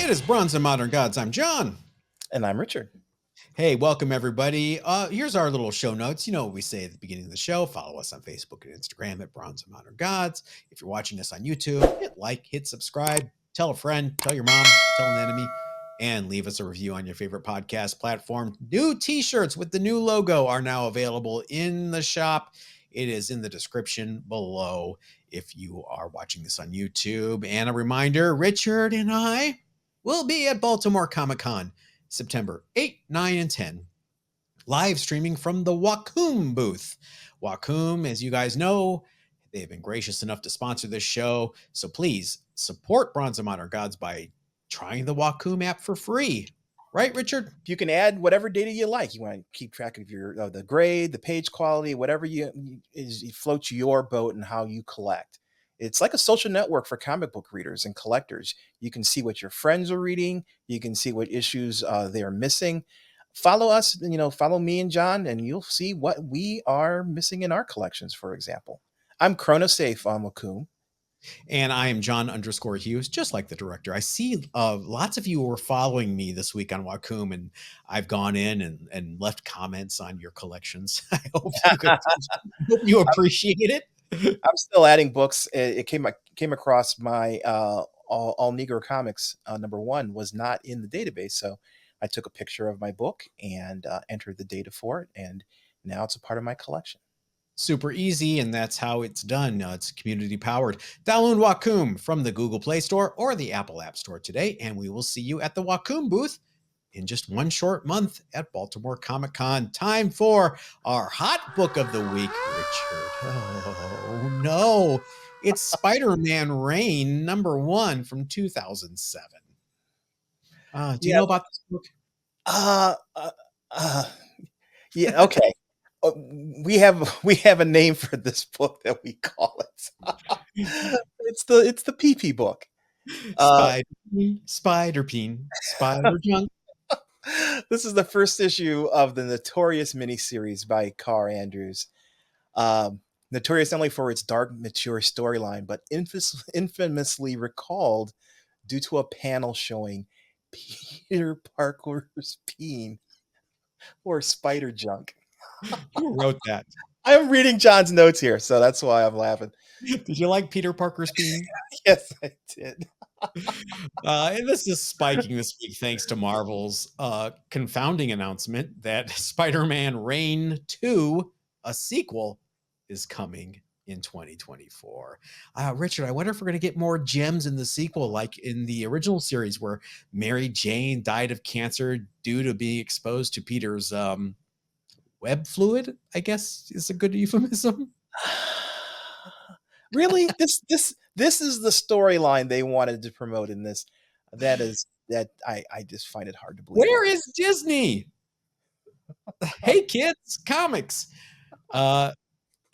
It is Bronze and Modern Gods. I'm John. And I'm Richard. Hey, welcome everybody. Here's our little show notes. You know what we say at the beginning of the show. Follow us on Facebook and Instagram at Bronze and Modern Gods. If you're watching us on YouTube, hit like, hit subscribe, tell a friend, tell your mom, tell an enemy, and leave us a review on your favorite podcast platform. New t-shirts with the new logo are now available in the shop. It is in the description below if you are watching this on YouTube. And a reminder, Richard and I will be at Baltimore Comic-Con September 8, 9, and 10, live streaming from the Waku booth. Waku, as you guys know, they've been gracious enough to sponsor this show. So please support Bronze and Modern Gods by trying the Waku Map for free. Right, Richard? You can add whatever data you like. You want to keep track of your the grade, the page quality, whatever you floats your boat and how you collect. It's like a social network for comic book readers and collectors. You can see what your friends are reading. You can see what issues they are missing. Follow us, follow me and John, and you'll see what we are missing in our collections, for example. I'm Chronosafe on Waku. And I am John_Hughes, just like the director. I see lots of you were following me this week on Waku, and I've gone in and left comments on your collections. I hope you appreciate it. I'm still adding books. It came across my all Negro Comics #1 was not in the database, so I took a picture of my book and entered the data for it, and now it's a part of my collection. Super easy, and that's how it's done. It's community powered. Download Waku from the Google Play Store or the Apple App Store today, and we will see you at the Waku booth in just one short month at Baltimore Comic-Con. Time for our hot book of the week, Richard. Oh no, it's Spider-Man Reign #1 from 2007. Do you know about this book? Yeah. Okay. We have a name for this book that we call it. It's the PP book. Spider Junk. This is the first issue of the notorious miniseries by Carl Andrews. Notorious only for its dark, mature storyline, but infamously recalled due to a panel showing Peter Parker's peen or spider junk. Who wrote that? I'm reading John's notes here, so that's why I'm laughing. Did you like Peter Parker's peen? Yes, I did. And this is spiking this week thanks to Marvel's confounding announcement that Spider-Man Reign 2, a sequel, is coming in 2024. Richard, I wonder if we're going to get more gems in the sequel, like in the original series where Mary Jane died of cancer due to being exposed to Peter's web fluid, I guess is a good euphemism. Really? This is the storyline they wanted to promote in this. I just find it hard to believe. Where is Disney? Hey kids, comics.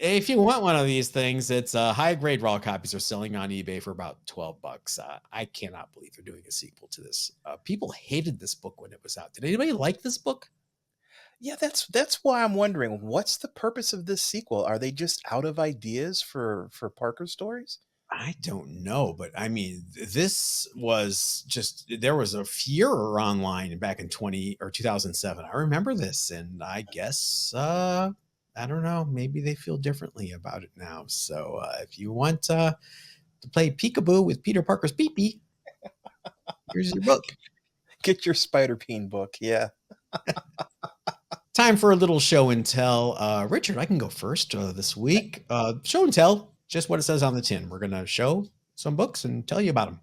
If you want one of these things, it's high grade raw copies are selling on eBay for about $12. I cannot believe they're doing a sequel to this. People hated this book when it was out. Did anybody like this book? Yeah, that's why I'm wondering, what's the purpose of this sequel? Are they just out of ideas for Parker stories? I don't know, but I mean, this was just, there was a furor online back in 2007. I remember this, and I guess I don't know, maybe they feel differently about it now. So if you want to play peekaboo with Peter Parker's pee-pee, here's your book. Get your Spider-Peen book, yeah. Time for a little show and tell. Richard, I can go first this week. Show and tell, just what it says on the tin. We're going to show some books and tell you about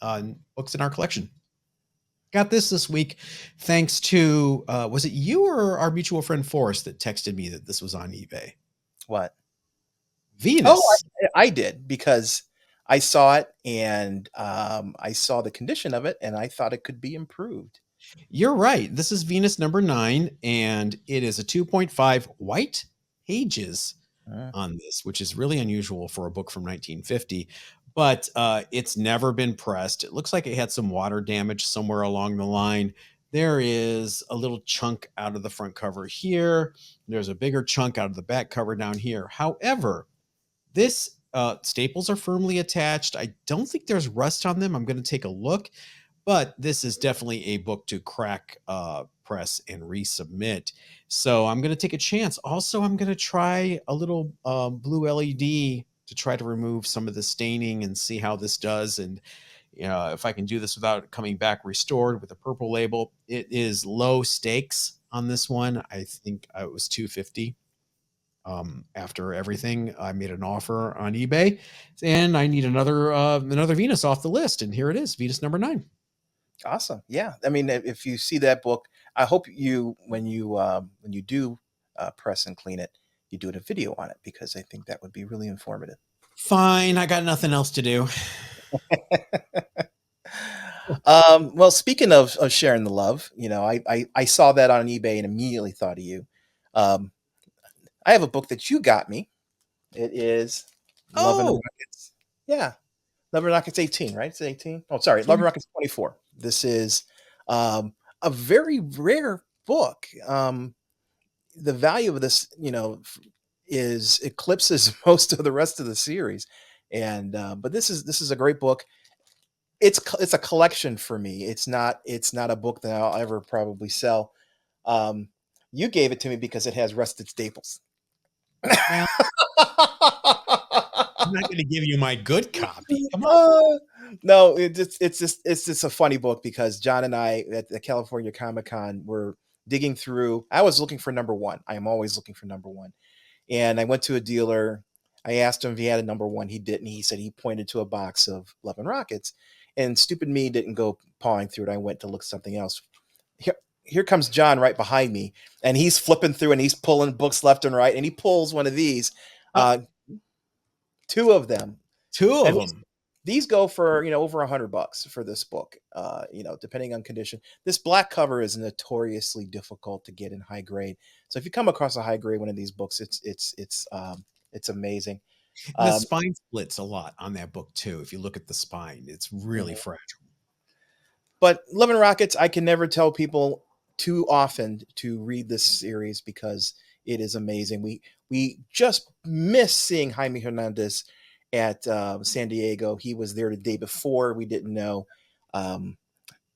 them. Books in our collection. Got this week thanks to, was it you or our mutual friend Forrest that texted me that this was on eBay? What? Venus. Oh, I did, because I saw it and I saw the condition of it and I thought it could be improved. You're right. This is Venus #9, and it is a 2.5 white pages on this, which is really unusual for a book from 1950. But it's never been pressed. It looks like it had some water damage somewhere along the line. There is a little chunk out of the front cover here. There's a bigger chunk out of the back cover down here. However, this staples are firmly attached. I don't think there's rust on them. I'm going to take a look. but this is definitely a book to crack press and resubmit. So I'm going to take a chance. Also, I'm going to try a little blue LED to try to remove some of the staining and see how this does. And if I can do this without it coming back restored with a purple label. It is low stakes on this one. I think it was 250. After everything, I made an offer on eBay, and I need another Venus off the list, and here it is, Venus number 9. Awesome. Yeah. I mean, if you see that book, I hope when you do press and clean it, you do a video on it, because I think that would be really informative. Fine, I got nothing else to do. Well, speaking of sharing the love, I saw that on eBay and immediately thought of you. Um, I have a book that you got me. It is Love and Oh, Rockets. Yeah. Love and Rockets 18, right? It's 18. Oh, sorry. Love and Rockets 24. This is a very rare book. The value of this, is eclipses most of the rest of the series. And but this is a great book. It's a collection for me. It's not a book that I'll ever probably sell. Um, you gave it to me because it has rusted staples. well, I'm not going to give you my good copy. Come on. Uh, no, it's just a funny book, because John and I at the California Comic Con were digging through. I was looking for number one. I am always looking for number one. And I went to a dealer. I asked him if he had a number one. He didn't. He said he pointed to a box of Love and Rockets. And stupid me didn't go pawing through it. I went to look something else. Here comes John right behind me, and he's flipping through and he's pulling books left and right. And he pulls one of these, Uh, uh, two of them. Two of And them. these go for over $100 for this book, depending on condition. This black cover is notoriously difficult to get in high grade, so if you come across a high grade one of these books, it's amazing. And the um, spine splits a lot on that book too. If you look at the spine, it's really mhm. fragile. But Love and Rockets, I can never tell people too often to read this series, because it is amazing. We just miss seeing Jaime Hernandez at San Diego. He was there the day before. We didn't know. Um,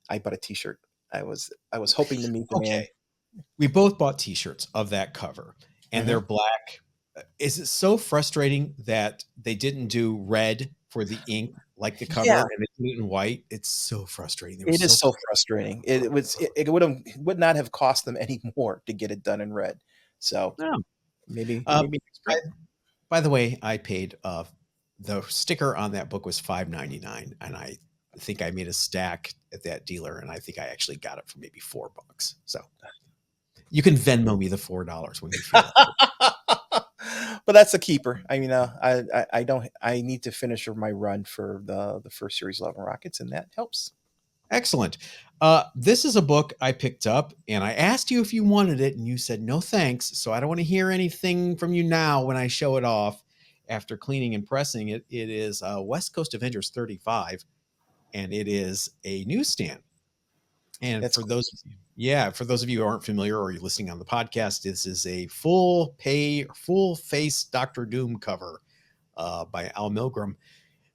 I bought a T-shirt. I was hoping to meet the man. Okay. We both bought t-shirts of that cover, and Mhm. they're black. Is it so frustrating that they didn't do red for the ink like the Yeah, cover, and they did it in white? It's so frustrating. They were it is so so frustrating. It would not have cost them any more to get it done in red. So no. maybe Uh, maybe next I, spring. by the way, I paid the sticker on that book was $5.99, and I think I made a stack at that dealer, and I think I actually got it for maybe $4. So you can Venmo me the $4 when you feel like it. But that's a keeper. I mean, I don't. I need to finish my run for the first series, Love and Rockets, and that helps. Excellent. This is a book I picked up, and I asked you if you wanted it, and you said no thanks. So I don't want to hear anything from you now when I show it off after cleaning and pressing it. It is West Coast Avengers 35, and it is a newsstand. And That's for cool. those, yeah, for those of you who aren't familiar or you're listening on the podcast, this is a full face Doctor Doom cover by Al Milgrom.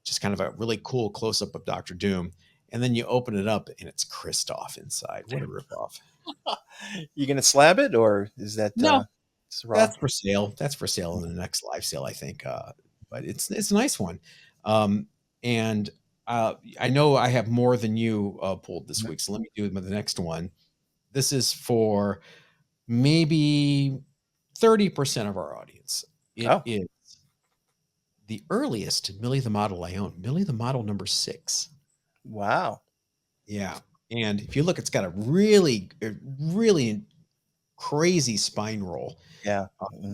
Just kind of a really cool close up of Doctor Doom. And then you open it up and it's Kristoff inside. What a ripoff. You gonna slab it, or is that No, just raw? that's for sale. That's for sale in the next live sale, I think. But it's a nice one. Um, and I know I have more than you pulled this week, so let me do the next one. This is for maybe 30% of our audience. It Oh, is the earliest Millie the Model I own, Millie the Model number 6. wow. Yeah. And if you look, it's got a really crazy spine roll. Yeah.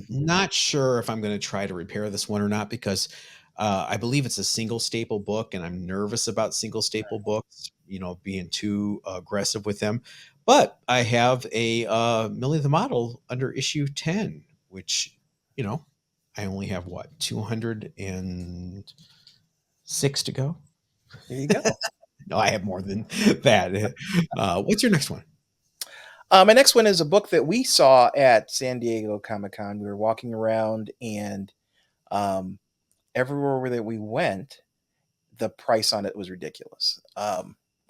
Not sure if I'm going to try to repair this one or not, because I believe it's a single staple book, and I'm nervous about single staple books, being too aggressive with them. But I have a Millie the Model under issue 10, which, I only have 206 to go. There you go. No, I have more than that. What's your next one? My next one is a book that we saw at San Diego Comic Con. We were walking around, and um, everywhere that we went, the price on it was ridiculous.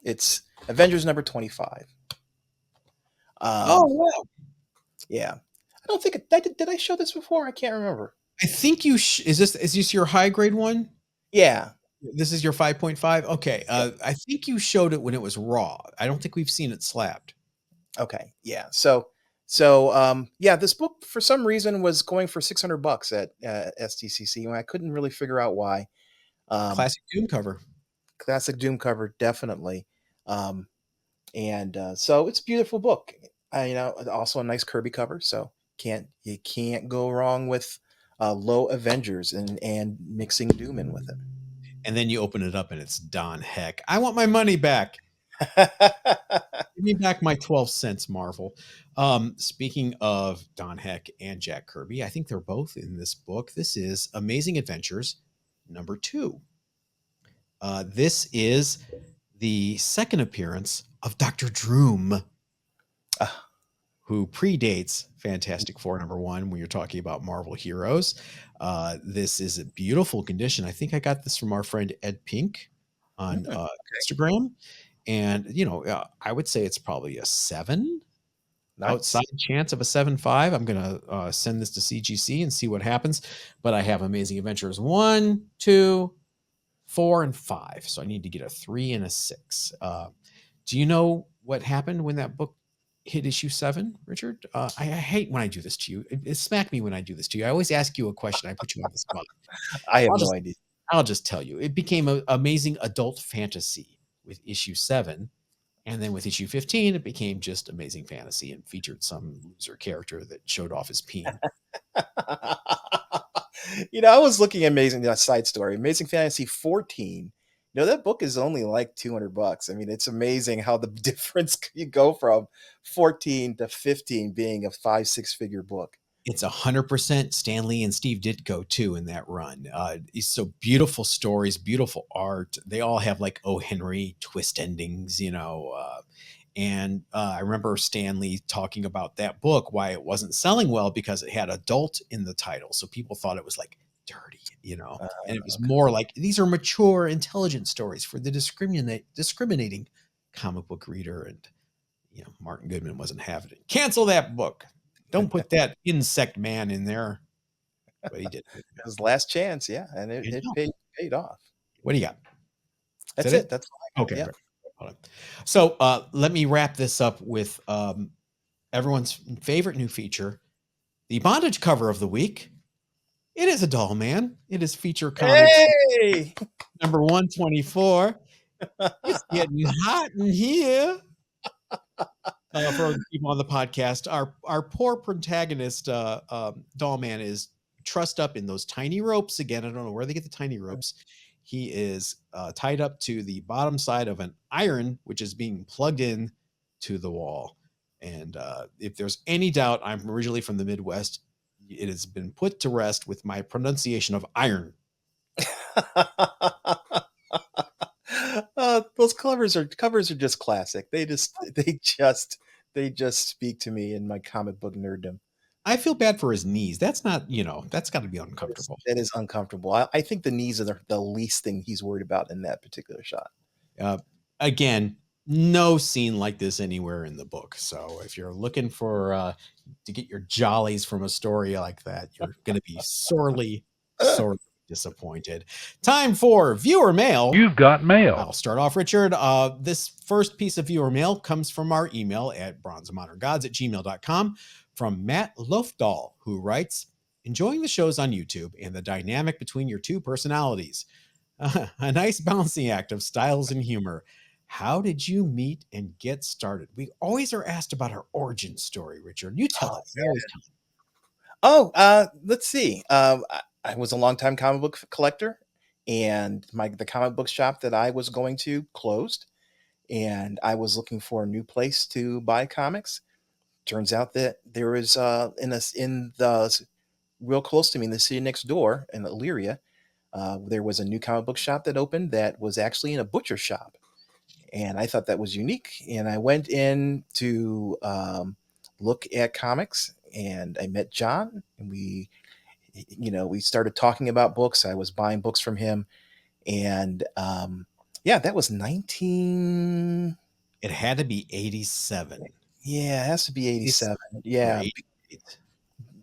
It's Avengers number 25. Oh, wow. Yeah. I don't think did I show this before? I can't remember. I think is this your high grade one? Yeah. This is your 5.5? Okay. Yeah. I think you showed it when it was raw. I don't think we've seen it slabbed. Okay. Yeah. Yeah, this book for some reason was going for $600 at STCC, and I couldn't really figure out why. Classic Doom cover. Classic Doom cover, definitely. So it's a beautiful book. Also a nice Kirby cover. So you can't go wrong with low Avengers and mixing Doom in with it. And then you open it up and it's Don Heck. I want my money back. Give me back my 12 cents, Marvel. Speaking of Don Heck and Jack Kirby, I think they're both in this book. This is Amazing Adventures number 2. This is the second appearance of Dr. Droom, who predates Fantastic Four number 1 when you're talking about Marvel heroes. This is a beautiful condition. I think I got this from our friend Ed Pink on Instagram. And, I would say it's probably a 7. Nice. Outside chance of a 7.5. I'm going to send this to CGC and see what happens. But I have Amazing Adventures 1, 2, 4, and 5. So I need to get a 3 and a 6. Do you know what happened when that book hit issue 7, Richard? I hate when I do this to you. It smack me when I do this to you. I always ask you a question. I put you on the spot. I have no idea. I'll just tell you. It became an amazing adult fantasy with issue 7. And then with issue 15, it became just amazing fantasy and featured some loser character that showed off his peen. I was looking at side story, Amazing Fantasy 14. That book is only like $200. I mean, it's amazing how the difference you go from 14 to 15 being a 5-6 figure book. It's 100% Stan Lee and Steve Ditko too in that run. It's so beautiful stories, beautiful art. They all have like O. Henry twist endings, and I remember Stan Lee talking about that book, why it wasn't selling well, because it had adult in the title. So people thought it was like dirty, and it was more like, these are mature, intelligent stories for the discriminating comic book reader. And, Martin Goodman wasn't having it. Cancel that book. Don't put that insect man in there. But he did. His last chance, yeah. And it paid off. What do you got? That's it. That's all okay. Yeah. Hold on. So let me wrap this up with everyone's favorite new feature, the Bondage cover of the week. It is a doll man. It is Feature Comics number 124. It's getting hot in here. For the people on the podcast, our poor protagonist, doll man, is trussed up in those tiny ropes again. I don't know where they get the tiny ropes. He is tied up to the bottom side of an iron, which is being plugged in to the wall. And if there's any doubt, I'm originally from the Midwest. It has been put to rest with my pronunciation of iron. Those covers are just classic. They just speak to me in my comic book nerddom. I feel bad for his knees. That's not, that's got to be uncomfortable. That is uncomfortable. I think the knees are the least thing he's worried about in that particular shot. Again, no scene like this anywhere in the book. So if you're looking for to get your jollies from a story like that, you're going to be sorely disappointed. Time for viewer mail. You've got mail. I'll start off, Richard. This first piece of viewer mail comes from our email at bronzeandmoderngods@gmail.com from Matt Lofdahl, who writes, enjoying the shows on YouTube and the dynamic between your two personalities. A nice balancing act of styles and humor. How did you meet and get started? We always are asked about our origin story, Richard. You tell us. Let's see. I was a longtime comic book collector, and the comic book shop that I was going to closed, and I was looking for a new place to buy comics. Turns out that there was in the real close to me in the city next door in Elyria, there was a new comic book shop that opened that was actually in a butcher shop, and I thought that was unique. And I went in to look at comics, and I met John, and we started talking about books. I was buying books from him, and Yeah, that was 19. It had to be 87. Yeah, it has to be 87. Or Yeah, 88.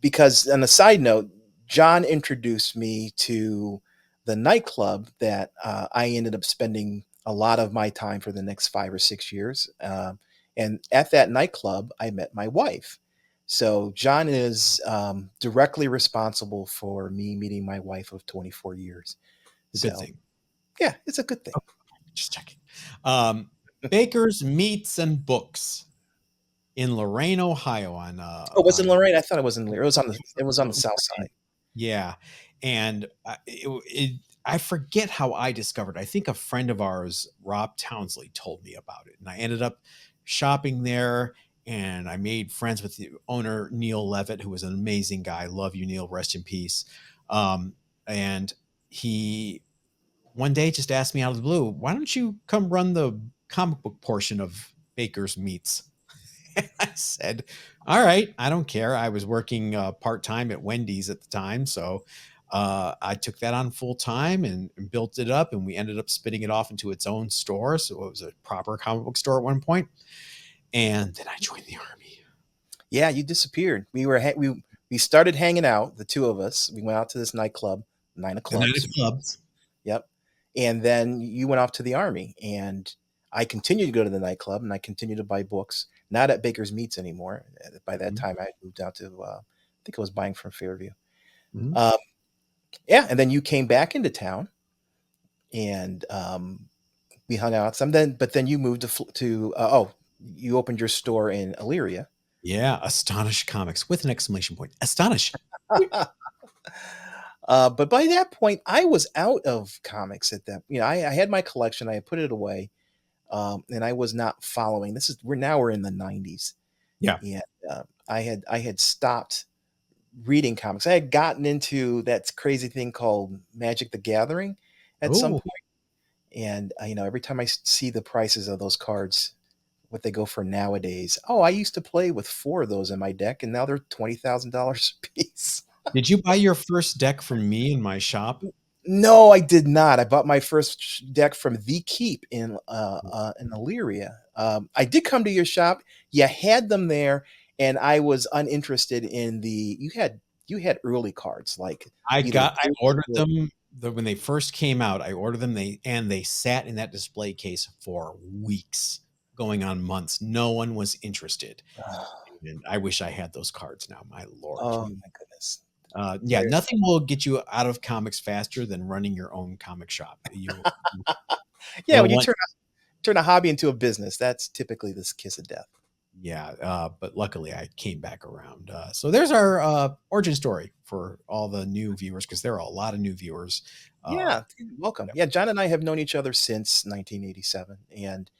because on a side note, John introduced me to the nightclub that I ended up spending a lot of my time for the next 5 or 6 years. And at that nightclub, I met my wife. So John is directly responsible for me meeting my wife of 24 years. A good So thing. yeah, it's a good thing. Just checking. Baker's Meats and Books in Lorain, Ohio. Oh, it was in On Lorraine? I thought it was in Lear. It was on the south side. Yeah, and I forget how I discovered. I think a friend of ours, Rob Townsley, told me about it, and I ended up shopping there. And I made friends with the owner, Neil Levitt, who was an amazing guy. Love you, Neil. Rest in peace. And he one day just asked me out of the blue, "Why don't you come run the comic book portion of Baker's Meats?" I said, "All right, I don't care." I was working part time at Wendy's at the time, so I took that on full time and built it up, and we ended up spinning it off into its own store. So it was a proper comic book store at one point, and then I joined the army. Yeah, you disappeared. We started hanging out, the two of us. We went out to this nightclub, Nine of The night Clubs. of clubs. Yep. And then you went off to the army, and I continued to go to the nightclub, and I continued to buy books. Not at Baker's Meats anymore. By that time, I had moved out to, I think I was buying from Fairview. Mhm. Um, yeah, and then you came back into town, and we hung out some. But then you moved you opened your store in Elyria. Yeah, Astonish Comics with an exclamation point. Astonish. But by that point, I was out of comics at that. I had my collection. I had put it away, and I was not following. We're in the '90s, Yeah. and I had stopped reading comics. I had gotten into that crazy thing called Magic the Gathering at some Oh, point, and every time I see the prices of those cards, what they go for nowadays. Oh, I used to play with 4 of those in my deck, and now they're $20,000 a piece. did you buy your first deck from me in my shop? No, I did not. I bought my first deck from The Keep in Illyria. I did come to your shop. You had them there, and I was uninterested in the. You had early cards like either I ordered or- them when they first came out. I ordered them. They sat in that display case for weeks, going on months. No one was interested, and I wish I had those cards now. My lord. Oh my goodness. Yeah, nothing will get you out of comics faster than running your own comic shop. Yeah, You'll when you want, turn a hobby into a business, that's typically this kiss of death. yeah, but luckily I came back around. So there's our origin story for all the new viewers, because there are a lot of new viewers. Yeah, welcome. Yeah, John and I have known each other since 1987, and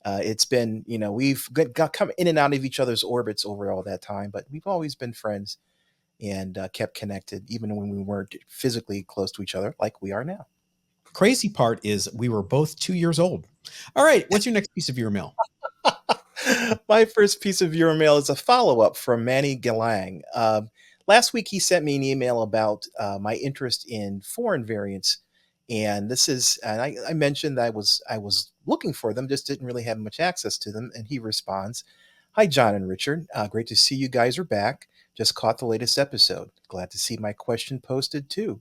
it's been, we've got come in and out of each other's orbits over all that time, but we've always been friends and kept connected, even when we weren't physically close to each other, like we are now. Crazy part is we were both 2 years old. All right, what's your next piece of your mail? My first piece of viewer mail is a follow up from Manny Gelang. Last week, he sent me an email about my interest in foreign variants, and I mentioned that I was looking for them, just didn't really have much access to them. And he responds, "Hi, John and Richard. Great to see you guys are back. Just caught the latest episode. Glad to see my question posted too.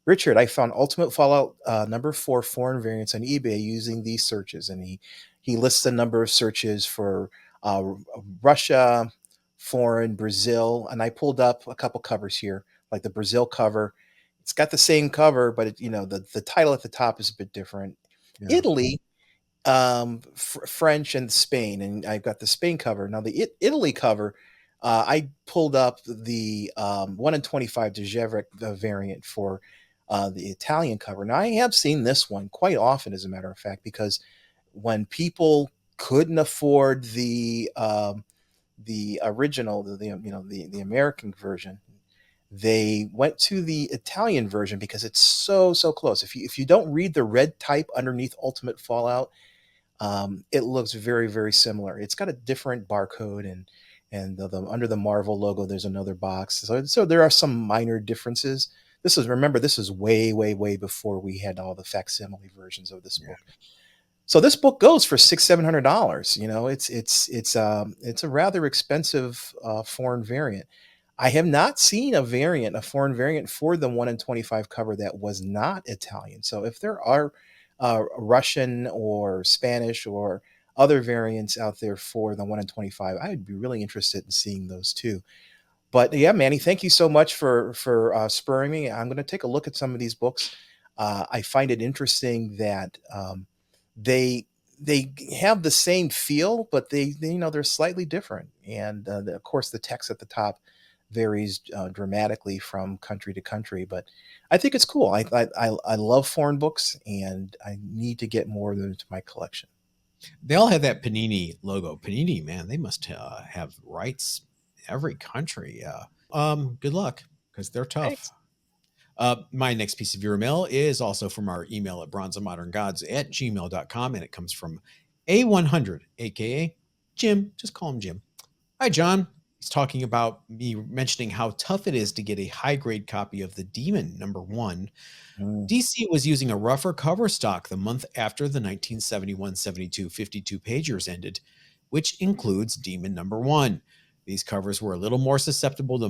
Richard, I found Ultimate Fallout number 4 foreign variants on eBay using these searches," and he lists a number of searches for uh, Russia, foreign, Brazil, and I pulled up a couple covers here, like the Brazil cover. It's got the same cover, but the title at the top is a bit different. Yeah. Italy, French, and Spain, and I've got the Spain cover. Now the Italy cover, I pulled up the 1 in 25 Dejevric variant for the Italian cover. Now I have seen this one quite often, as a matter of fact, because when people couldn't afford the original, the American version, they went to the Italian version because it's so close. If you don't read the red type underneath Ultimate Fallout, it looks very similar. It's got a different barcode, and under the Marvel logo, there's another box. So there are some minor differences. Remember, this is way before we had all the facsimile versions of this book. So this book goes for $600-700. You know, it's a rather expensive foreign variant. I have not seen a foreign variant for the 1 in 25 cover that was not Italian. So if there are Russian or Spanish or other variants out there for the 1 in 25, I would be really interested in seeing those too. But yeah, Manny, thank you so much for spurring me. I'm going to take a look at some of these books. I find it interesting that they they have the same feel, but they're slightly different. And of course, the text at the top varies dramatically from country to country. But I think it's cool. I love foreign books, and I need to get more of them into my collection. They all have that Panini logo. Panini, man, they must have rights every country. Good luck because they're tough. Thanks. My next piece of viewer mail is also from our email at bronzeofmoderngods@gmail.com, and it comes from A100, aka Jim. Just call him Jim. Hi, John. He's talking about me mentioning how tough it is to get a high grade copy of The Demon #1. Mm. DC was using a rougher cover stock the month after the 1971-72 52 pagers ended, which includes Demon #1. These covers were a little more susceptible to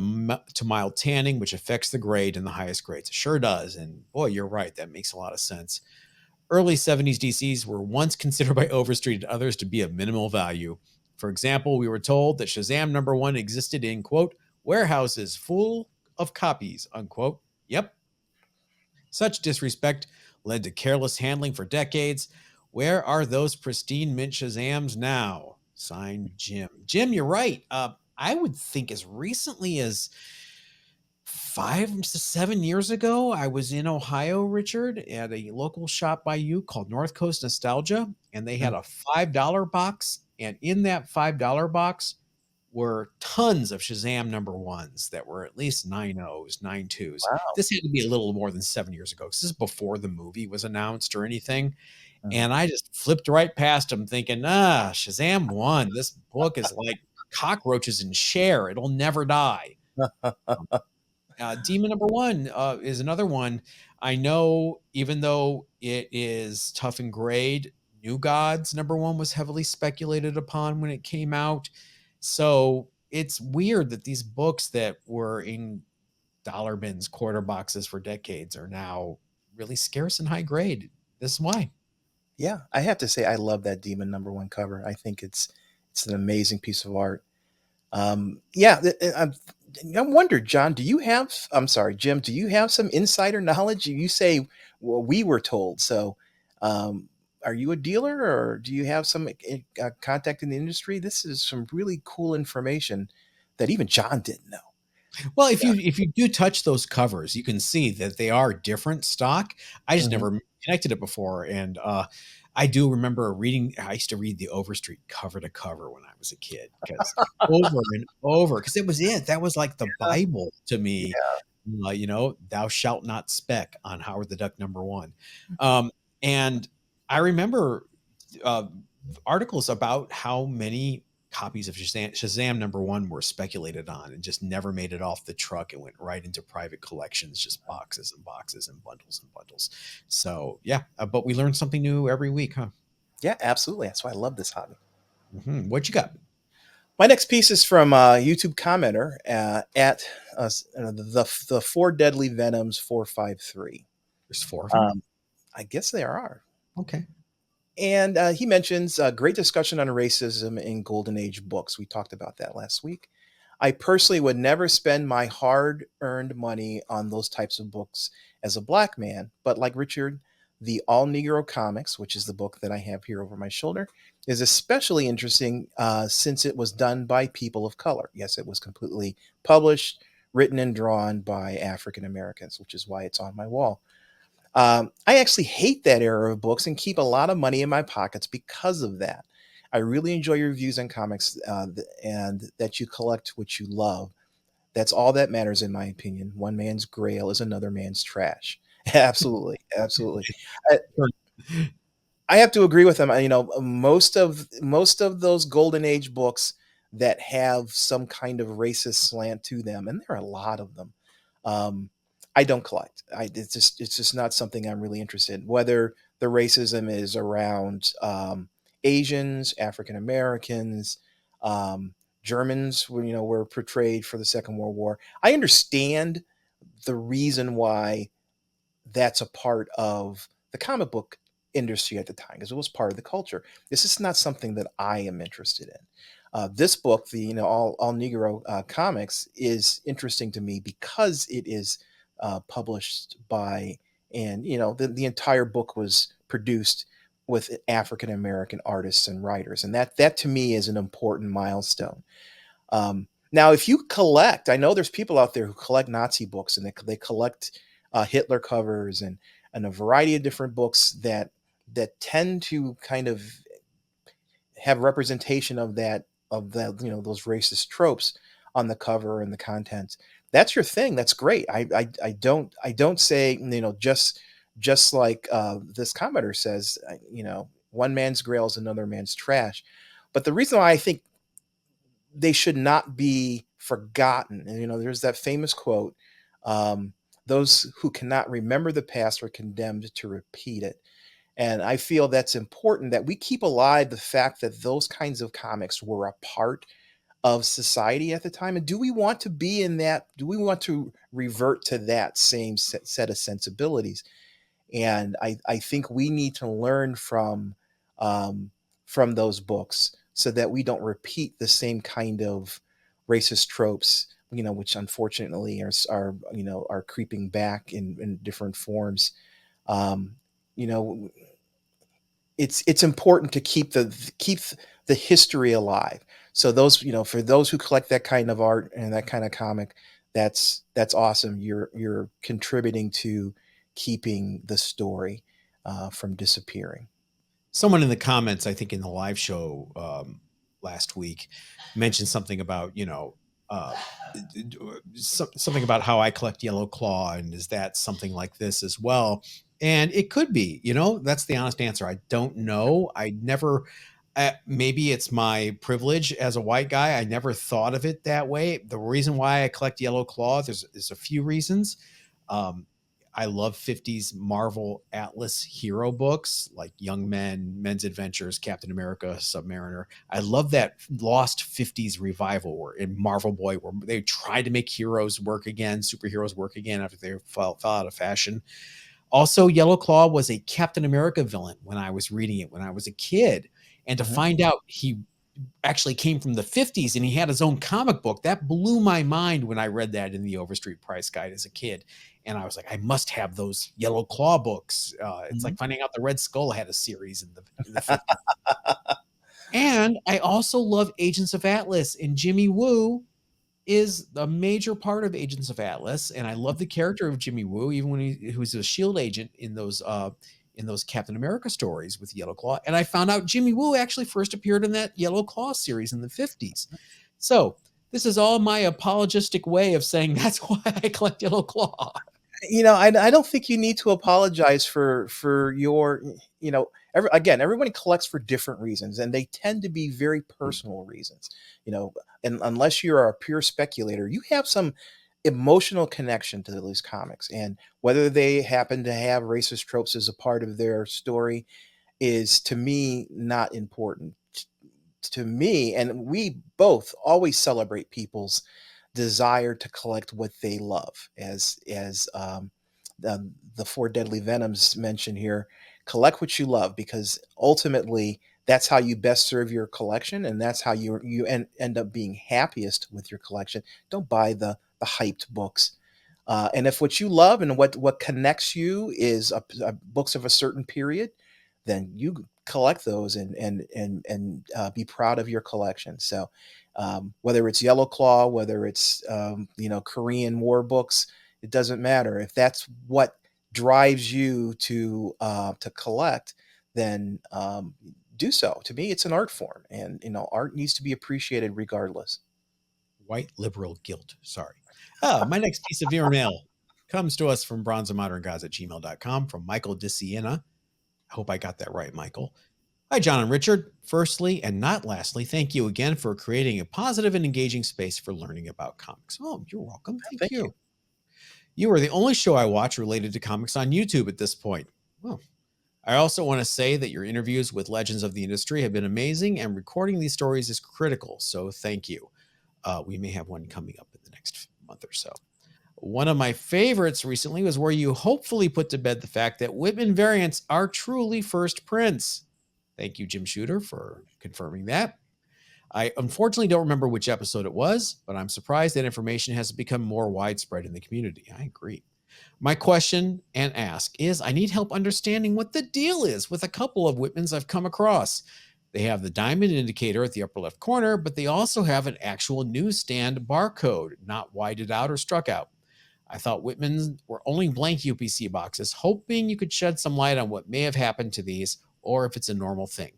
mild tanning, which affects the grade in the highest grades. It sure does. And boy, you're right. That makes a lot of sense. Early 70s DCs were once considered by Overstreet and others to be of minimal value. For example, we were told that Shazam #1 existed in, quote, warehouses full of copies, unquote. Yep. Such disrespect led to careless handling for decades. Where are those pristine mint Shazams now? Signed, Jim. Jim, you're right. I would think as recently as 5 to 7 years ago, I was in Ohio, Richard, at a local shop by you called North Coast Nostalgia, and they had Mm. a $5 box. And in that $5 box were tons of Shazam #1s that were at least 9.0s, 9.2s. Wow. This had to be a little more than 7 years ago because this is before the movie was announced or anything. Mhm. And I just flipped right past them thinking, Shazam 1. This book is like cockroaches in Cher. It'll never die. Demon #1 is another one. I know, even though it is tough and grade, New Gods #1 was heavily speculated upon when it came out. So it's weird that these books that were in dollar bins, quarter boxes for decades are now really scarce and high grade. This is why. Yeah, I have to say I love that Demon #1 cover. I think it's an amazing piece of art. Yeah, I wonder, John, do you have? I'm sorry, Jim, do you have some insider knowledge? You say, well, we were told. So, are you a dealer, or do you have some contact in the industry? This is some really cool information that even John didn't know. Well, if you do touch those covers, you can see that they are different stock. I just Mhm. never connected it before, and I do remember reading. I used to read the Overstreet cover to cover when I was a kid because over and over, because it was it. That was like the Bible to me. Yeah. Thou shalt not speck on Howard the Duck #1, um, and I remember uh, articles about how many copies of Shazam #1 were speculated on and just never made it off the truck and went right into private collections, just boxes and boxes and bundles and bundles. So yeah, but we learn something new every week, huh? Yeah, absolutely. That's why I love this hobby. What you got? My next piece is from a YouTube commenter at the Four Deadly Venoms 453. There's four of them. Um, I guess there are. Okay. And he mentions a great discussion on racism in Golden Age books. We talked about that last week. I personally would never spend my hard earned money on those types of books as a black man, but like Richard, the All Negro Comics, which is the book that I have here over my shoulder, is especially interesting since it was done by people of color. Yes, it was completely published, written, and drawn by African Americans, which is why it's on my wall. I actually hate that era of books and keep a lot of money in my pockets because of that. I really enjoy your views on comics and that you collect what you love. That's all that matters, in my opinion. One man's grail is another man's trash. Absolutely, absolutely. I, I have to agree with him. Most of those golden age books that have some kind of racist slant to them, and there are a lot of them. Um, I don't collect. It's just not something I'm really interested in. Whether the racism is around Asians, African Americans, Germans, were portrayed for the Second World War. I understand the reason why that's a part of the comic book industry at the time, because it was part of the culture. This is not something that I am interested in. This book, the all Negro comics, is interesting to me because it is published by, and the entire book was produced with African American artists and writers, and that to me is an important milestone. Now, if you collect, I know there's people out there who collect Nazi books, and they collect Hitler covers and a variety of different books that tend to kind of have representation of that those racist tropes on the cover and the contents. That's your thing. That's great. I don't say just like this commenter says, one man's grail is another man's trash. But the reason why I think they should not be forgotten, and there's that famous quote, um, those who cannot remember the past are condemned to repeat it. And I feel that's important, that we keep alive the fact that those kinds of comics were a part of society at the time. And do we want to be in that? Do we want to revert to that same set of sensibilities? And I think we need to learn from those books so that we don't repeat the same kind of racist tropes, which unfortunately are creeping back in different forms. Um, you know, it's important to keep the history alive. So those, for those who collect that kind of art and that kind of comic, that's awesome. You're contributing to keeping the story from disappearing. Someone in the comments, I think in the live show last week, mentioned something about uh, something about how I collect Yellow Claw, and is that something like this as well? And it could be. That's the honest answer. I don't know. I never. Maybe it's my privilege as a white guy. I never thought of it that way. The reason why I collect Yellow Claw, there's a few reasons. Um, I love 50s Marvel Atlas hero books like Young Men, Men's Adventures, Captain America, Submariner. I love that lost 50s revival where in Marvel Boy, where they tried to make heroes work again, superheroes work again after they fell out of fashion. Also, Yellow Claw was a Captain America villain when I was reading it when I was a kid. And to Mhm. find out he actually came from the 50s and he had his own comic book, that blew my mind when I read that in the Overstreet Price Guide as a kid. And I was like, I must have those Yellow Claw books. It's Mhm. like finding out the Red Skull had a series in the 50s. And I also love Agents of Atlas, and Jimmy Woo is a major part of Agents of Atlas, and I love the character of Jimmy Woo, even when he was a Shield agent in those Captain America stories with Yellow Claw. And I found out Jimmy Woo actually first appeared in that Yellow Claw series in the 50s. So this is all my apologistic way of saying that's why I collect Yellow Claw. I don't think you need to apologize for your, again, everybody collects for different reasons, and they tend to be very personal reasons. You know, and unless you're a pure speculator, you have some emotional connection to these comics, and whether they happen to have racist tropes as a part of their story is, to me, not important. To me, and we both always celebrate people's desire to collect what they love, as the four deadly venoms mentioned here. Collect what you love, because ultimately that's how you best serve your collection, and that's how you end up being happiest with your collection. Don't buy the hyped books. And if what you love and what connects you is books of a certain period, then you collect those and be proud of your collection. So whether it's Yellow Claw, whether it's Korean war books, it doesn't matter. If that's what drives you to collect, then do so. To me, it's an art form, and art needs to be appreciated regardless. White liberal guilt. Sorry. My next piece of viewer mail comes to us from bronzeandmoderngods at gmail.com from Michael DeSiena. I hope I got that right, Michael. Hi, John and Richard. Firstly, and not lastly, thank you again for creating a positive and engaging space for learning about comics. Oh, you're welcome. Thank Thank you. you. You are the only show I watch related to comics on YouTube at this point. Oh, I also want to say that your interviews with legends of the industry have been amazing, and recording these stories is critical. So thank you. We may have one coming up in the next month or so. One of my favorites recently was where you hopefully put to bed the fact that Whitman variants are truly first prints. Thank you, Jim Shooter, for confirming that. I unfortunately don't remember which episode it was, but I'm surprised that information has become more widespread in the community. I agree. My question and ask is I need help understanding what the deal is with a couple of Whitmans I've come across. They have the diamond indicator at the upper left corner, but they also have an actual newsstand barcode, not whited out or struck out. I thought Whitmans were only blank UPC boxes, hoping you could shed some light on what may have happened to these or if it's a normal thing.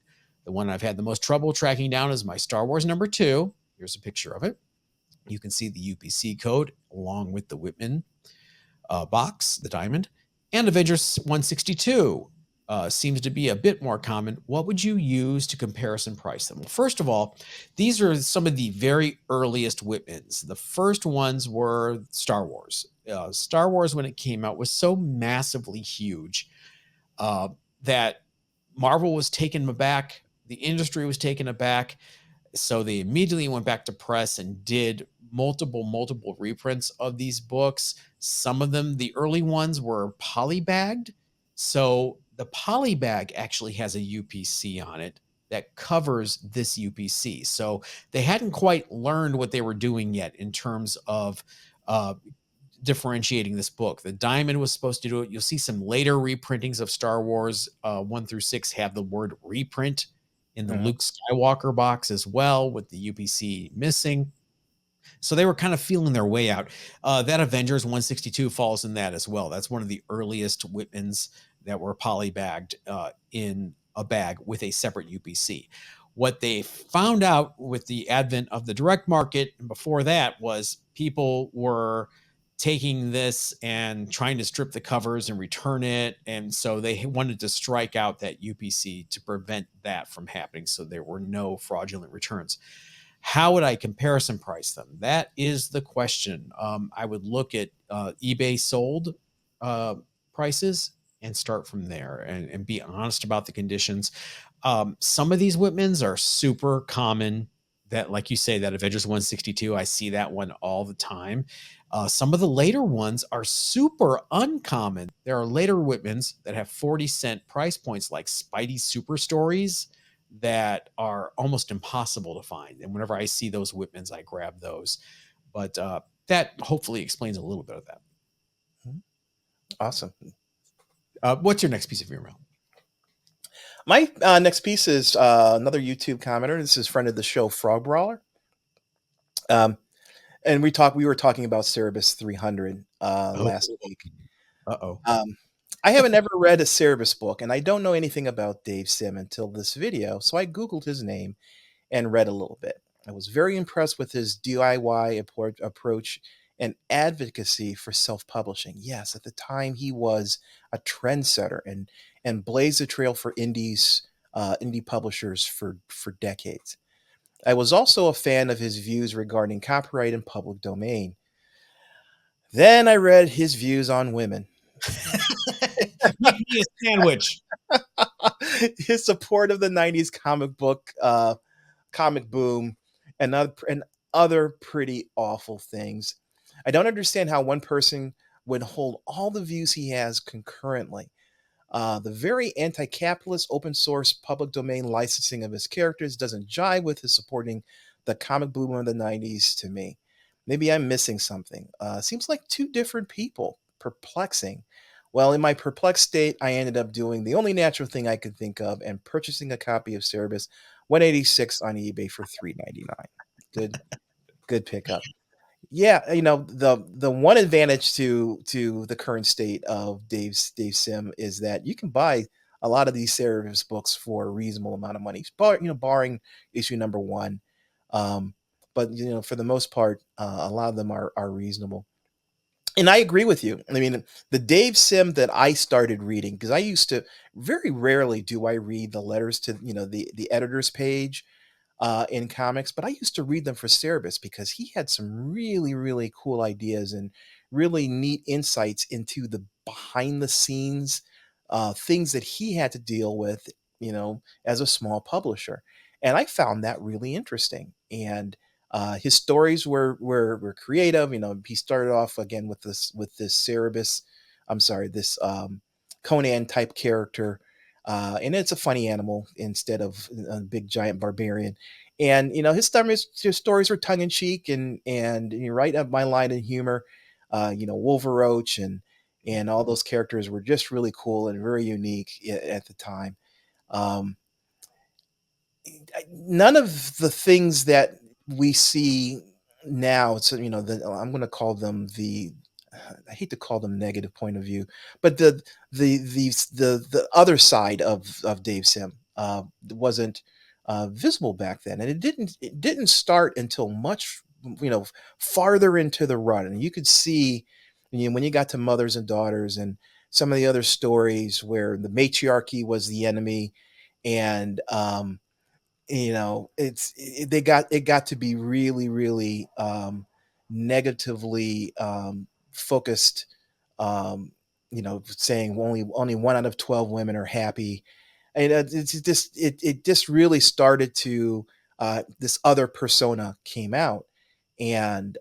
The one I've had the most trouble tracking down is my Star Wars #2. Here's a picture of it. You can see the UPC code along with the Whitman box, the diamond, and Avengers 162 seems to be a bit more common. What would you use to comparison price them? Well, first of all, these are some of the very earliest Whitmans. The first ones were Star Wars. Star Wars, when it came out, was so massively huge that Marvel was taken aback. The industry was taken aback. So they immediately went back to press and did multiple reprints of these books. Some of them, the early ones, were polybagged. So the polybag actually has a UPC on it that covers this UPC. So they hadn't quite learned what they were doing yet in terms of differentiating this book. The diamond was supposed to do it. You'll see some later reprintings of Star Wars 1 through 6 have the word reprint in the Luke Skywalker box as well, with the UPC missing. So they were kind of feeling their way out. That Avengers 162 falls in that as well. That's one of the earliest Whitmans that were polybagged in a bag with a separate UPC. What they found out with the advent of the direct market and before that was people were taking this and trying to strip the covers and return it. And so they wanted to strike out that UPC to prevent that from happening. So there were no fraudulent returns. How would I comparison price them? That is the question. I would look at eBay sold prices and start from there and be honest about the conditions. Some of these Whitmans are super common. That, like you say, that Avengers 162, I see that one all the time. Some of the later ones are super uncommon. There are later Whitmans that have 40-cent price points, like Spidey Super Stories, that are almost impossible to find. And whenever I see those Whitmans, I grab those. But that hopefully explains a little bit of that. Awesome. What's your next piece of viewer mail? My next piece is another YouTube commenter. This is friend of the show, Frog Brawler. And we were talking about Cerebus 300 last week. I haven't ever read a Cerebus book, and I don't know anything about Dave Sim until this video, so I Googled his name and read a little bit. I was very impressed with his DIY approach and advocacy for self-publishing. Yes, at the time he was a trendsetter and blazed a trail for indie publishers for decades. I was also a fan of his views regarding copyright and public domain. Then I read his views on women. Make me a sandwich. His support of the 90s comic boom and other pretty awful things. I don't understand how one person would hold all the views he has concurrently. The very anti-capitalist open source public domain licensing of his characters doesn't jive with his supporting the comic boom of the 90s to me. Maybe I'm missing something. Seems like two different people. Perplexing. Well, in my perplexed state, I ended up doing the only natural thing I could think of and purchasing a copy of Cerebus 186 on eBay for $3.99. Good pickup. Yeah, the one advantage to the current state of Dave Sim is that you can buy a lot of these Cerebus books for a reasonable amount of money, barring issue number 1. But for the most part, a lot of them are reasonable. And I agree with you. I mean, the Dave Sim that I started reading, because I used to, very rarely do I read the letters to the editor's page in comics, but I used to read them for Cerebus because he had some really, really cool ideas and really neat insights into the behind the scenes things that he had to deal with, as a small publisher. And I found that really interesting. And his stories were creative. He started off again with this Cerebus, I'm sorry, this Conan type character, and it's a funny animal instead of a big giant barbarian. And his stories were tongue in cheek, and you're right up my line of humor. Wolveroach and all those characters were just really cool and very unique at the time. Um, None of the things that we see now, so I'm going to call them the I hate to call them negative point of view, but the other side of Dave Sim wasn't visible back then, and it didn't start until much farther into the run. And you could see, when you got to Mothers and Daughters and some of the other stories where the matriarchy was the enemy, and it got to be really, really negatively focused, saying only 1 out of 12 women are happy. And it just really started to, this other persona came out. And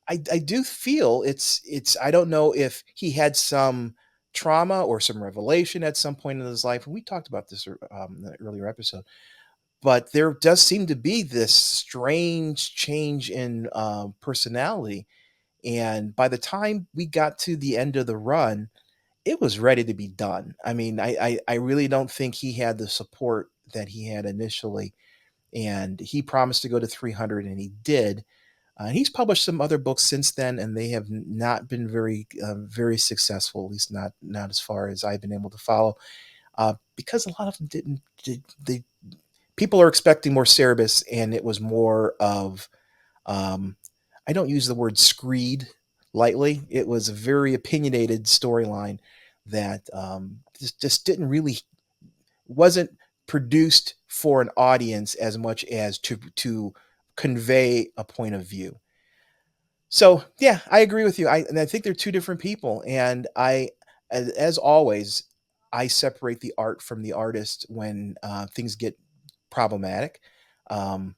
I do feel it's I don't know if he had some trauma or some revelation at some point in his life, and we talked about this in the earlier episode. But there does seem to be this strange change in personality. And by the time we got to the end of the run, it was ready to be done. I mean, I really don't think he had the support that he had initially. And he promised to go to 300, and he did. He's published some other books since then, and they have not been very successful, at least not as far as I've been able to follow, because a lot of them didn't. They People are expecting more Cerebus, and it was more of, I don't use the word screed lightly. It was a very opinionated storyline that just didn't really wasn't produced for an audience as much as to convey a point of view. So yeah, I agree with you. And I think they're two different people. And as always, I separate the art from the artist when things get problematic. You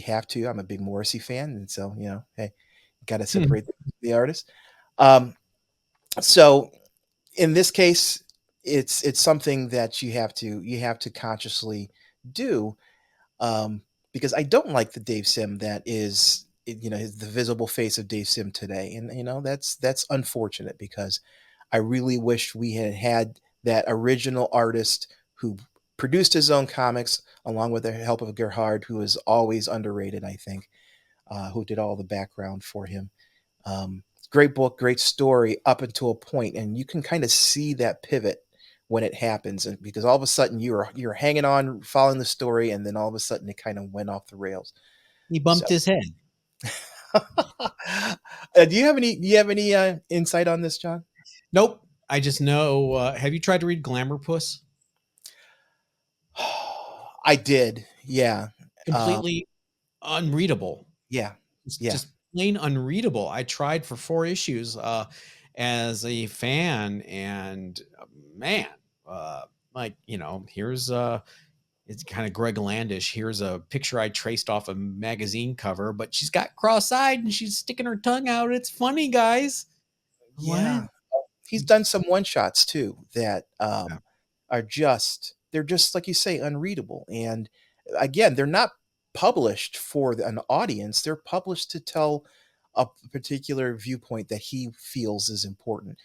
have to. I'm a big Morrissey fan, and so hey, got to separate the artist. Um, so in this case, it's something that you have to consciously do, um, because I don't like the Dave Sim that is the visible face of Dave Sim today, and that's unfortunate, because I really wish we had had that original artist who produced his own comics, along with the help of Gerhard, who is always underrated, I think, who did all the background for him. Great book, great story up until a point, and you can kind of see that pivot when it happens, and because all of a sudden you're hanging on, following the story, and then all of a sudden it kind of went off the rails. He bumped So, his head. do you have any insight on this, John? Nope. I just know. Have you tried to read Glamour Puss? I did, yeah. Um, Completely unreadable. yeah, yeah, Just plain unreadable. I tried for 4 issues as a fan, and man, like here's it's kind of Greg Landish. Here's a picture I traced off a magazine cover, but she's got cross-eyed and she's sticking her tongue out. It's funny, guys. What? yeah. He's done some one shots too that Yeah. they're just like you say, unreadable. And again, they're not published for an audience. They're published to tell a particular viewpoint that he feels is important.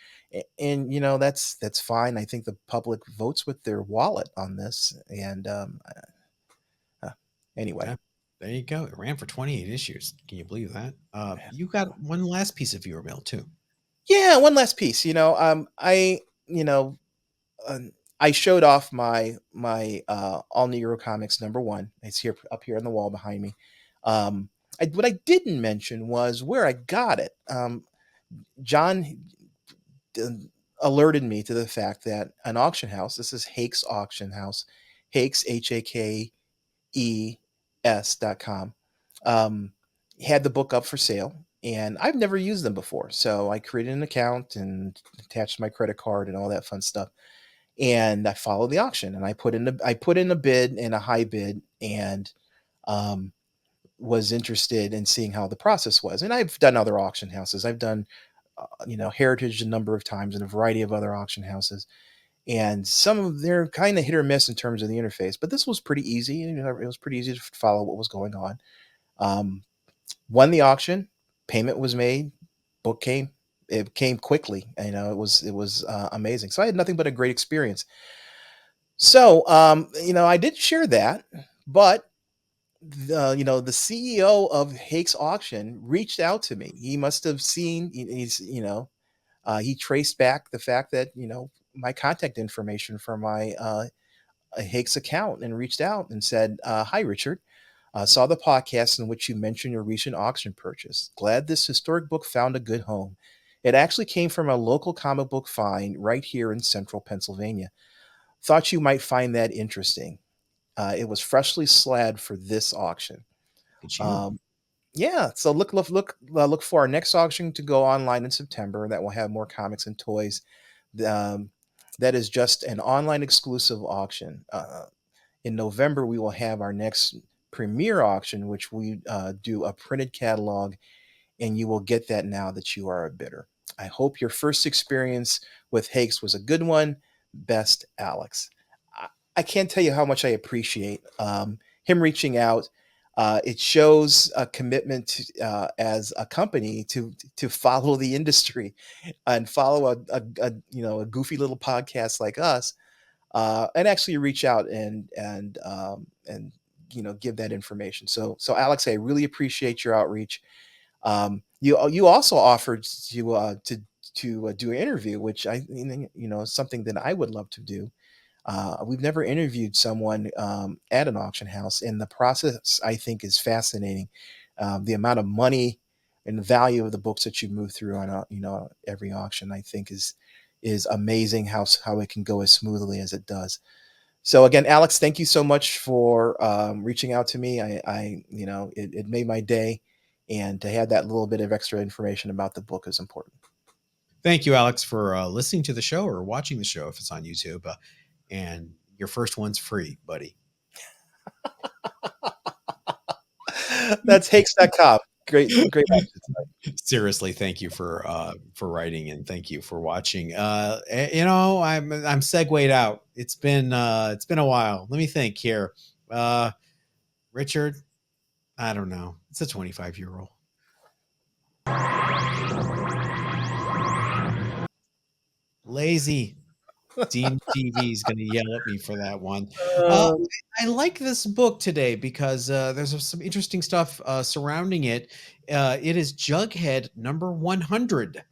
And that's fine. I think the public votes with their wallet on this. And anyway. Yeah. There you go. It ran for 28 issues. Can you believe that? You got one last piece of viewer mail too. Yeah, one last piece. I showed off my all Negro Comics #1. It's here up here on the wall behind me. What I didn't mention was where I got it. John uh, alerted me to the fact that an auction house. This is Hake's Auction House, Hakes HAKES.com. Um, had the book up for sale, and I've never used them before, so I created an account and attached my credit card and all that fun stuff. and I followed the auction, and I put in a bid and a high bid, and um, was interested in seeing how the process was. And I've done other auction houses. I've done Heritage a number of times and a variety of other auction houses, and some of they're kind of hit or miss in terms of the interface. But this was pretty easy. It was pretty easy to follow what was going on. Um, Won the auction, payment was made, book came. It came quickly. It was amazing. So I had nothing but a great experience. So I did share that, but the CEO of Hake's Auction reached out to me. He must have seen he traced back the fact that my contact information for my Hake's account, and reached out and said, "Hi, Richard. Saw the podcast in which you mentioned your recent auction purchase. Glad this historic book found a good home. It actually came from a local comic book find right here in central Pennsylvania. Thought you might find that interesting. It was freshly slabbed for this auction." Good you. Um, yeah, so look for our next auction to go online in September. That will have more comics and toys. Um, that is just an online exclusive auction. In November, we will have our next premiere auction, which we do a printed catalog, and you will get that now that you are a bidder. I hope your first experience with Hakes was a good one. Best, Alex. I can't tell you how much I appreciate him reaching out. It shows a commitment as a company to follow the industry and follow a goofy little podcast like us, and actually reach out and give that information. So Alex, I really appreciate your outreach. You also offered to do an interview, which is something that I would love to do. We've never interviewed someone at an auction house, and the process I think is fascinating. The amount of money and the value of the books that you move through on every auction, I think is amazing how it can go as smoothly as it does. So again, Alex, thank you so much for reaching out to me. It made my day, and to have that little bit of extra information about the book is important. Thank you, Alex, for listening to the show or watching the show if it's on YouTube. And your first one's free, buddy. That's Hakes.com. Great option. Seriously, thank you for writing, and thank you for watching. I'm segued out. It's been a while. Let me think here. Richard, I don't know. It's a 25-year-old. Lazy. Dean TV is going to yell at me for that one. I like this book today because there's some interesting stuff surrounding it. It is Jughead number 100.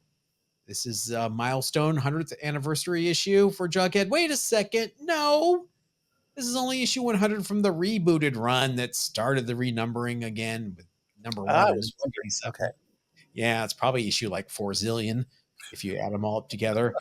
This is a milestone 100th anniversary issue for Jughead. Wait a second. No, this is only issue 100 from the rebooted run that started the renumbering again with number 187. Okay. Yeah, it's probably issue like 4 zillion if you add them all up together.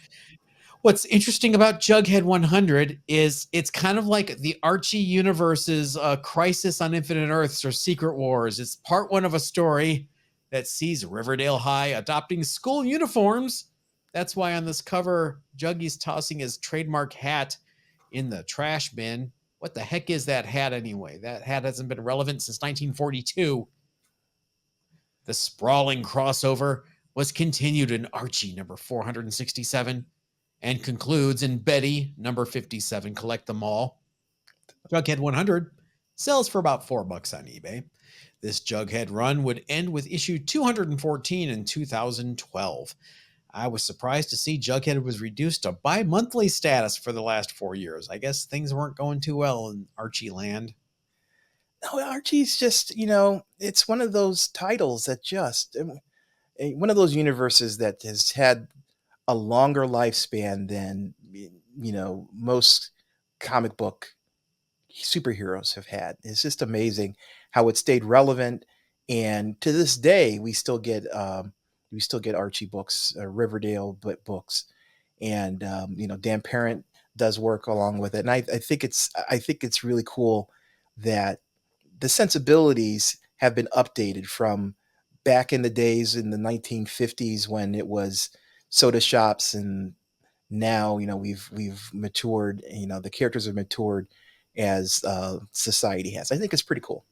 What's interesting about Jughead 100 is it's kind of like the Archie universe's Crisis on Infinite Earths or Secret Wars. It's part one of a story that sees Riverdale High adopting school uniforms. That's why on this cover, Juggy's tossing his trademark hat in the trash bin. What the heck is that hat anyway? That hat hasn't been relevant since 1942. The sprawling crossover was continued in Archie number 467 and concludes in Betty number 57. Collect them all. Jughead 100 sells for about $4 on eBay. This Jughead run would end with issue 214 in 2012. I was surprised to see Jughead was reduced to bi-monthly status for the last 4 years. I guess things weren't going too well in Archie land. No, Archie's just, it's one of those titles that one of those universes that has had a longer lifespan than most comic book superheroes have had. It's just amazing how it stayed relevant, and to this day we still get Archie books, Riverdale books, and Dan Parent does work along with it, and I think it's really cool that the sensibilities have been updated from back in the days in the 1950s when it was soda shops and now, we've matured. The characters have matured as society has. I think it's pretty cool.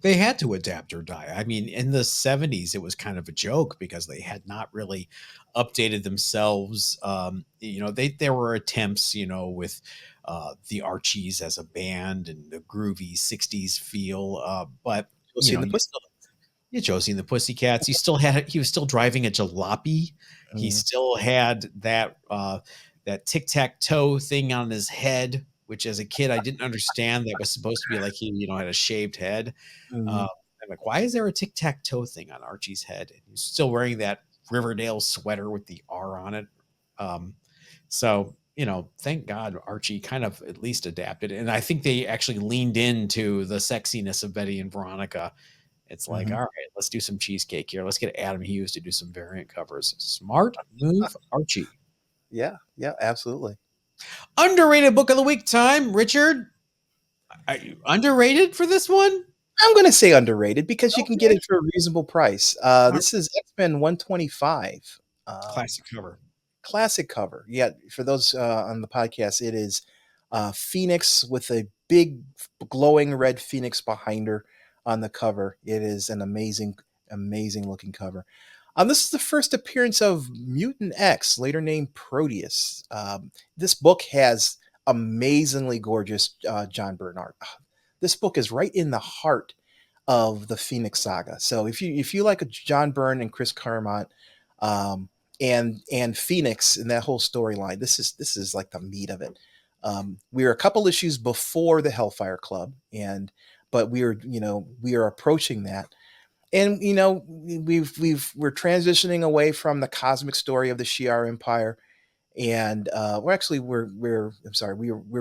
They had to adapt or die. I mean, in the 70s, it was kind of a joke because they had not really updated themselves. There were attempts, with the Archies as a band and the groovy 60s feel. But Josie and the you Pussy. still Josie and the Pussycats. He was still driving a jalopy. He Mhm. still had that tic-tac-toe thing on his head, which as a kid I didn't understand. That was supposed to be like he, had a shaved head. Mhm. Uh, I'm like, why is there a tic-tac-toe thing on Archie's head? And he's still wearing that Riverdale sweater with the R on it. So, thank God Archie kind of at least adapted. And I think they actually leaned into the sexiness of Betty and Veronica. It's like, Mhm. all right, let's do some cheesecake here. Let's get Adam Hughes to do some variant covers. Smart move, Archie. Yeah, yeah, absolutely. Underrated book of the week time. Richard, are you underrated for this one? I'm going to say underrated because you can get Okay. it for a reasonable price. All right. This is X-Men 125. Classic cover. Classic cover. Yeah, for those on the podcast, it is Phoenix with a big glowing red Phoenix behind her on the cover. It is an amazing, amazing looking cover. This is the first appearance of Mutant X, later named Proteus. This book has amazingly gorgeous John Byrne art. This book is right in the heart of the Phoenix saga. So if you like a John Byrne and Chris Claremont, um, and Phoenix and that whole storyline, this is like the meat of it. We are a couple issues before the Hellfire Club, but we are approaching that, and we're transitioning away from the cosmic story of the Shi'ar Empire, and we're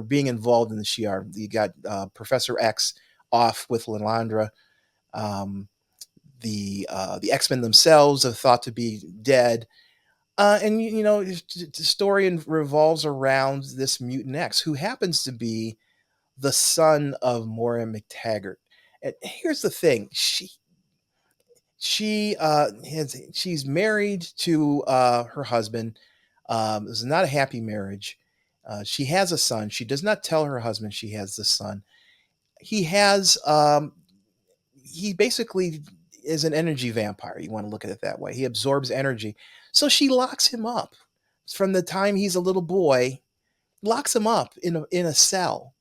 being involved in the Shi'ar. You got Professor X off with Lilandra. Um, the X-Men themselves are thought to be dead. And the story revolves around this Mutant X, who happens to be the son of Moira McTaggart. And here's the thing: she's married to her husband. This is not a happy marriage. She has a son. She does not tell her husband she has this son. He has he basically is an energy vampire. You want to look at it that way. He absorbs energy. So she locks him up from the time he's a little boy, locks him up in a cell.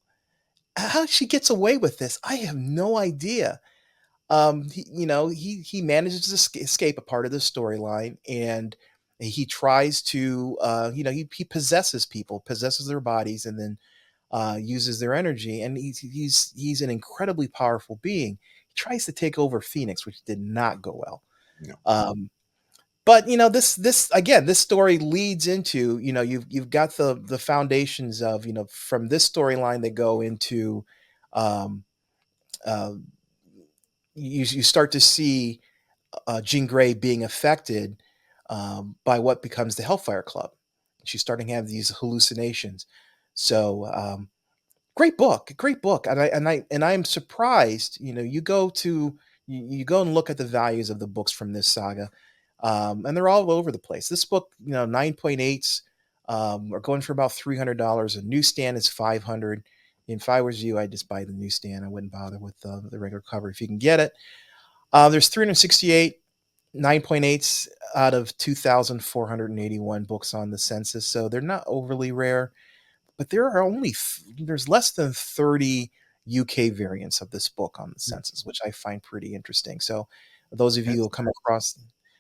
How she gets away with this, I have no idea. He manages to escape a part of the storyline, and he tries to he possesses people, possesses their bodies, and then uses their energy, and he's an incredibly powerful being. He tries to take over Phoenix, which did not go well. No. But this story leads into you've got the foundations of from this storyline that go into um, uh, you start to see Jean Grey being affected by what becomes the Hellfire Club. She's starting to have these hallucinations. So great book, and I'm surprised. You go and look at the values of the books from this saga, and they're all over the place. This book, 9.8s are going for about $300. A newsstand is 500. If I was you, I'd just buy the newsstand. I wouldn't bother with the regular cover if you can get it. There's 368 9.8s out of 2,481 books on the census, so they're not overly rare, but there's less than 30 UK variants of this book on the census, which I find pretty interesting. So those of you who That's come across,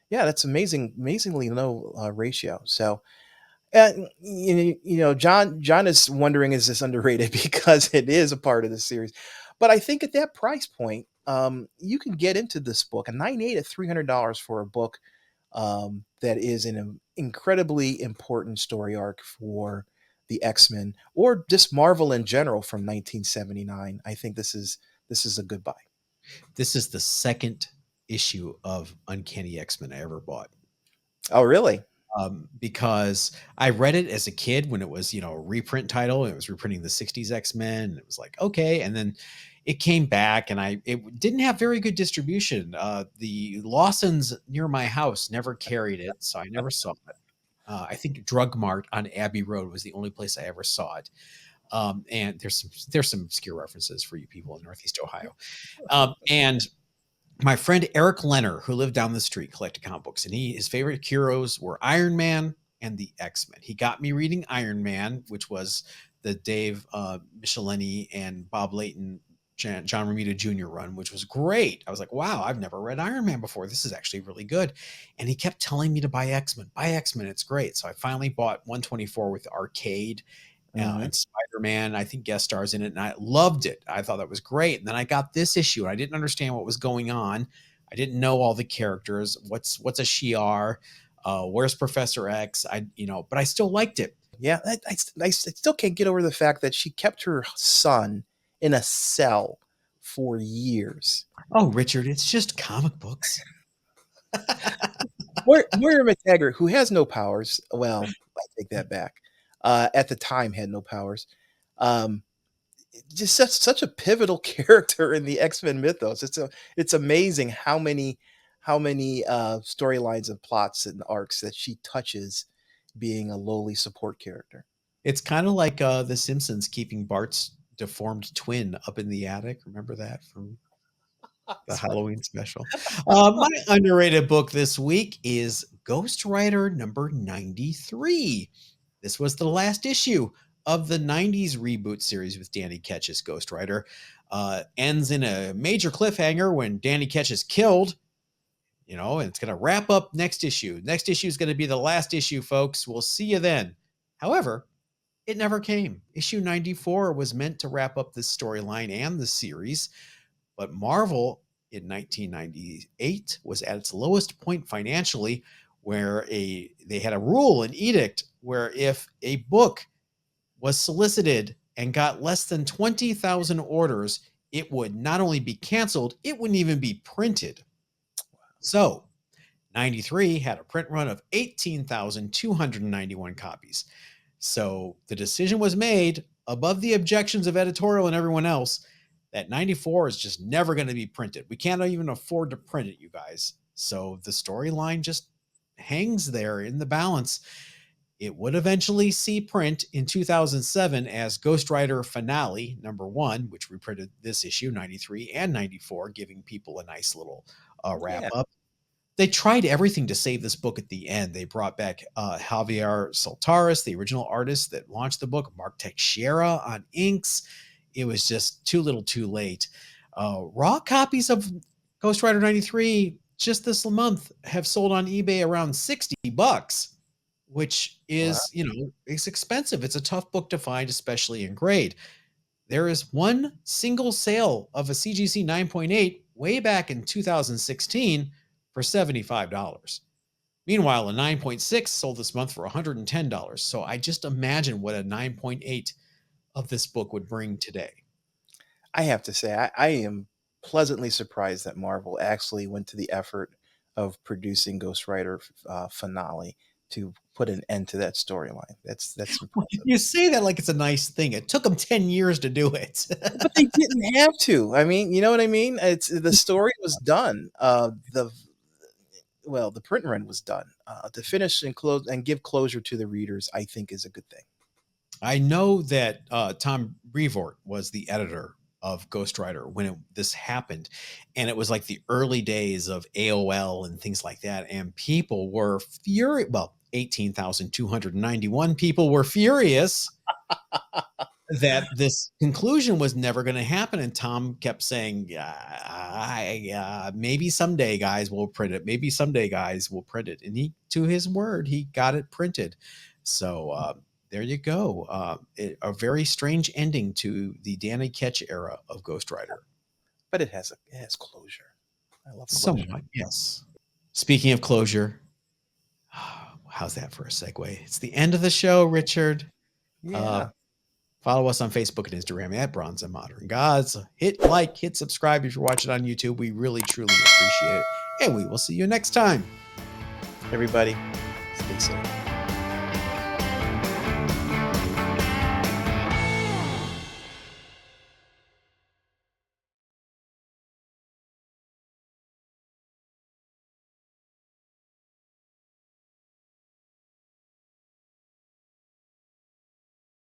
yeah, that's amazingly low ratio. So John is wondering, is this underrated? Because it is a part of the series, but I think at that price point, you can get into this book. A 9.8 at $300 for a book that is an incredibly important story arc for the X-Men, or just Marvel in general from 1979. I think this is a good buy. This is the second issue of Uncanny X-Men I ever bought. Oh, really? Because I read it as a kid when it was, a reprint title. It was reprinting the 60s X-Men. And it was like, okay. And then it came back and it didn't have very good distribution. The Lawsons near my house never carried it, so I never saw it. I think Drug Mart on Abbey Road was the only place I ever saw it. And there's some obscure references for you people in Northeast Ohio. And my friend Eric Lenner, who lived down the street, collected comic books, and his favorite heroes were Iron Man and the X-Men. He got me reading Iron Man, which was the Dave Michelini and Bob Layton, John Romita Jr. run, which was great. I was like, wow, I've never read Iron Man before. This is actually really good. And he kept telling me to buy X-Men. Buy X-Men, it's great. So I finally bought 124 with Arcade and Spider-Man, I think guest stars in it, and I loved it. I thought that was great. And then I got this issue, and I didn't understand what was going on. I didn't know all the characters. What's a Shi'ar? Where's Professor X? But I still liked it. Yeah, I still can't get over the fact that she kept her son in a cell for years. Oh, Richard, it's just comic books. Moira McTaggart, who has no powers, well, I take that back. At the time, had no powers. Just such a pivotal character in the X-Men mythos. It's amazing how many storylines and plots and arcs that she touches, being a lowly support character. It's kind of like The Simpsons keeping Bart's deformed twin up in the attic. Remember that from the Halloween special? My underrated book this week is Ghost Rider number 93. This was the last issue of the 90s reboot series with Danny Ketch's Ghost Rider. Ends in a major cliffhanger when Danny Ketch is killed. And it's going to wrap up next issue. Next issue is going to be the last issue, folks. We'll see you then. However, it never came. Issue 94 was meant to wrap up this storyline and the series, but Marvel in 1998 was at its lowest point financially, where they had a rule, an edict, where if a book was solicited and got less than 20,000 orders, it would not only be canceled, it wouldn't even be printed. So 93 had a print run of 18,291 copies. So the decision was made, above the objections of editorial and everyone else, that 94 is just never going to be printed. We can't even afford to print it, you guys. So the storyline just hangs there in the balance. It would eventually see print in 2007 as Ghost Rider Finale #1, which reprinted this issue, 93 and 94, giving people a nice little wrap up. They tried everything to save this book at the end. They brought back Javier Soltaris, the original artist that launched the book, Mark Teixeira on inks. It was just too little too late. Raw copies of Ghost Rider 93 just this month have sold on eBay around $60, which is, it's expensive. It's a tough book to find, especially in grade. There is one single sale of a CGC 9.8 way back in 2016 for $75. Meanwhile, a 9.6 sold this month for $110. So I just imagine what a 9.8 of this book would bring today. I have to say, I am pleasantly surprised that Marvel actually went to the effort of producing Ghost Rider Finale to put an end to that storyline. That's impressive. You say that like it's a nice thing. It took them 10 years to do it. But they didn't have to. I mean, you know what I mean? The story was done. The print run was done. To finish and close and give closure to the readers, I think, is a good thing. I know that Tom Brevoort was the editor of Ghost Rider when this happened, and it was like the early days of AOL and things like that, and people were furious. Well, 18,291 people were furious that this conclusion was never going to happen, and Tom kept saying, maybe someday guys will print it, maybe someday guys will print it, and he, to his word, he got it printed. So there you go. A very strange ending to the Danny Ketch era of Ghost Rider. But it has closure. I love closure. Somewhat, yes. Speaking of closure, how's that for a segue? It's the end of the show, Richard. Yeah. Follow us on Facebook and Instagram at Bronze and Modern Gods. Hit like, hit subscribe if you're watching on YouTube. We really, truly appreciate it. And we will see you next time. Everybody, stay safe.